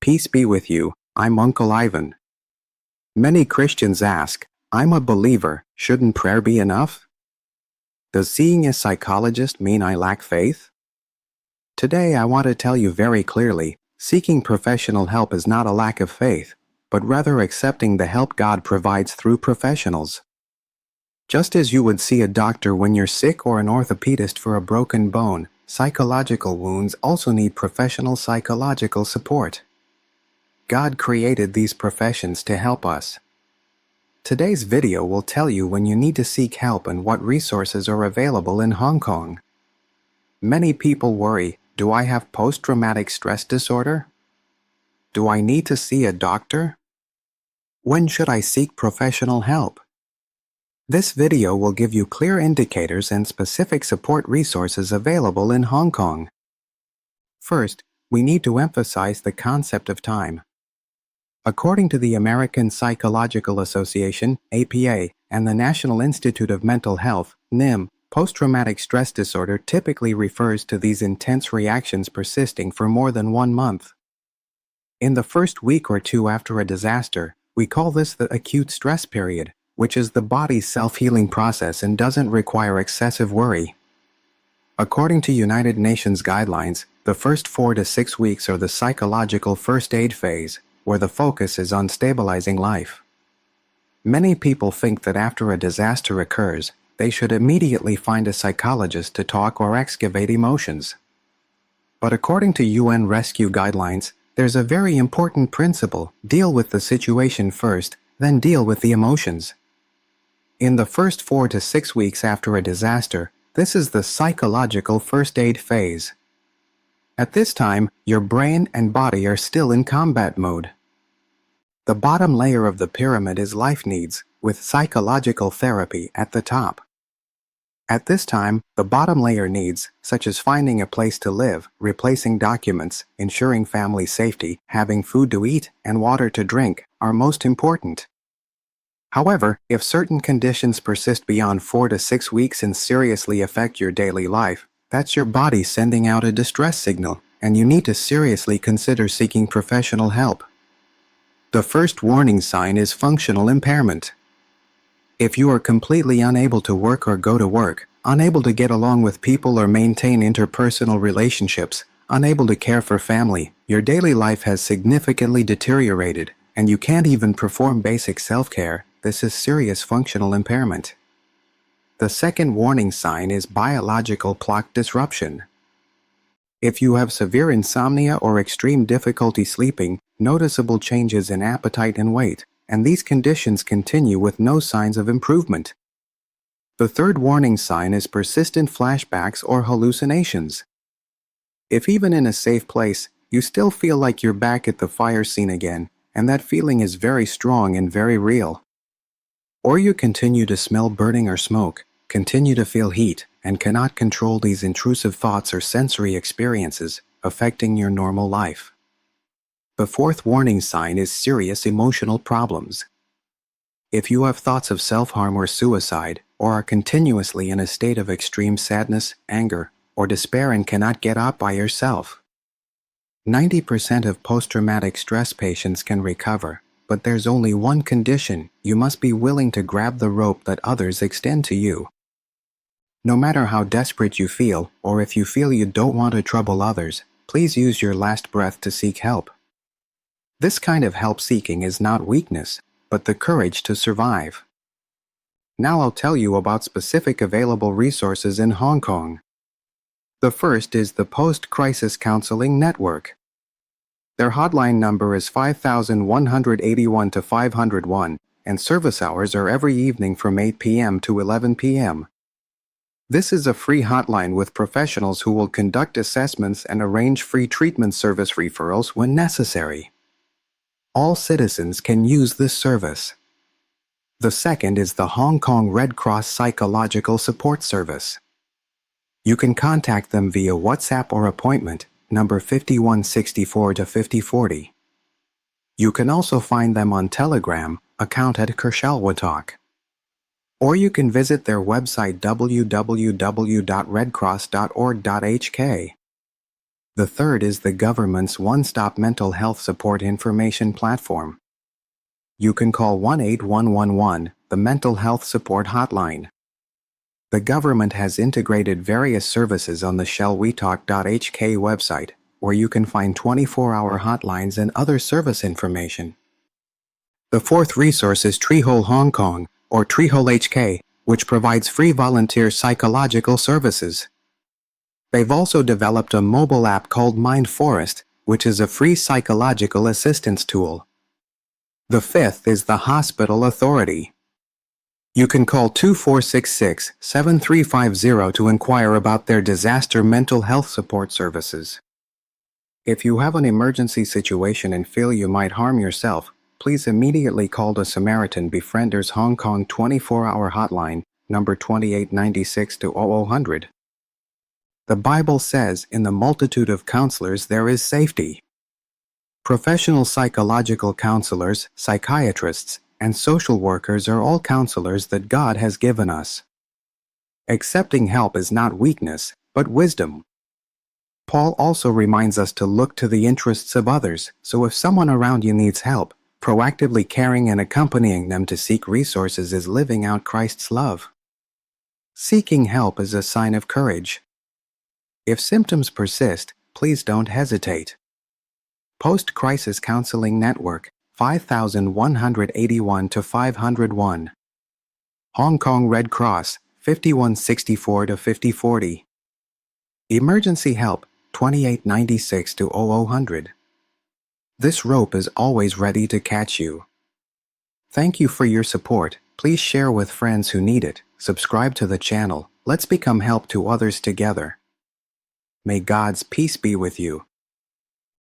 Peace be with you, I'm Uncle Ivan. Many Christians ask, I'm a believer, shouldn't prayer be enough? Does seeing a psychologist mean I lack faith? Today I want to tell you very clearly, seeking professional help is not a lack of faith, but rather accepting the help God provides through professionals. Just as you would see a doctor when you're sick or an orthopedist for a broken bone, psychological wounds also need professional psychological support. God created these professions to help us. Today's video will tell you when you need to seek help and what resources are available in Hong Kong. Many people worry, do I have post-traumatic stress disorder? Do I need to see a doctor? When should I seek professional help? This video will give you clear indicators and specific support resources available in Hong Kong. First, we need to emphasize the concept of time. According to the American Psychological Association, APA, and the National Institute of Mental Health, NIM, post-traumatic stress disorder typically refers to these intense reactions persisting for more than 1 month. In the first week or two after a disaster, we call this the acute stress period, which is the body's self-healing process and doesn't require excessive worry. According to United Nations guidelines, the first 4 to 6 weeks are the psychological first aid phase, where the focus is on stabilizing life. Many people think that after a disaster occurs, they should immediately find a psychologist to talk or excavate emotions. But according to UN rescue guidelines, there's a very important principle: deal with the situation first, then deal with the emotions. In the first 4 to 6 weeks after a disaster, this is the psychological first aid phase. At this time, your brain and body are still in combat mode. The bottom layer of the pyramid is life needs, with psychological therapy at the top. At this time, the bottom layer needs, such as finding a place to live, replacing documents, ensuring family safety, having food to eat, and water to drink, are most important. However, if certain conditions persist beyond 4 to 6 weeks and seriously affect your daily life, that's your body sending out a distress signal, and you need to seriously consider seeking professional help. The first warning sign is functional impairment. If you are completely unable to work or go to work, unable to get along with people or maintain interpersonal relationships, unable to care for family, your daily life has significantly deteriorated, and you can't even perform basic self-care, this is serious functional impairment. The second warning sign is biological clock disruption. If you have severe insomnia or extreme difficulty sleeping, noticeable changes in appetite and weight, and these conditions continue with no signs of improvement. The third warning sign is persistent flashbacks or hallucinations. If even in a safe place, you still feel like you're back at the fire scene again, and that feeling is very strong and very real. Or you continue to smell burning or smoke, continue to feel heat, and cannot control these intrusive thoughts or sensory experiences, affecting your normal life. The fourth warning sign is serious emotional problems. If you have thoughts of self-harm or suicide, or are continuously in a state of extreme sadness, anger, or despair and cannot get out by yourself. 90% of post-traumatic stress patients can recover, but there's only one condition: you must be willing to grab the rope that others extend to you. No matter how desperate you feel, or if you feel you don't want to trouble others, please use your last breath to seek help. This kind of help seeking is not weakness, but the courage to survive. Now I'll tell you about specific available resources in Hong Kong. The first is the Post-Crisis Counseling Network. Their hotline number is 5181 to 501, and service hours are every evening from 8 p.m. to 11 p.m. This is a free hotline with professionals who will conduct assessments and arrange free treatment service referrals when necessary. All citizens can use this service. The second is the Hong Kong Red Cross Psychological Support Service. You can contact them via WhatsApp or appointment, number 5164 to 5040. You can also find them on Telegram, account at Kershalwatalk. Or you can visit their website www.redcross.org.hk. The third is the government's one-stop mental health support information platform. You can call 18111, the mental health support hotline. The government has integrated various services on the shallwetalk.hk website, where you can find 24-hour hotlines and other service information. The fourth resource is Treehole Hong Kong, or Treehole HK, which provides free volunteer psychological services. They've also developed a mobile app called Mind Forest, which is a free psychological assistance tool. The fifth is the Hospital Authority. You can call 2466-7350 to inquire about their disaster mental health support services. If you have an emergency situation and feel you might harm yourself, please immediately call the Samaritan Befrienders Hong Kong 24-hour hotline, number 2896-0000. The Bible says, "In the multitude of counselors there is safety." Professional psychological counselors, psychiatrists, and social workers are all counselors that God has given us. Accepting help is not weakness, but wisdom. Paul also reminds us to look to the interests of others, so if someone around you needs help, proactively caring and accompanying them to seek resources is living out Christ's love. Seeking help is a sign of courage. If symptoms persist, please don't hesitate. Post-Crisis Counseling Network, 5181-501. Hong Kong Red Cross, 5164-5040. Emergency Help, 2896-0000. This rope is always ready to catch you. Thank you for your support. Please share with friends who need it. Subscribe to the channel. Let's become help to others together. May God's peace be with you.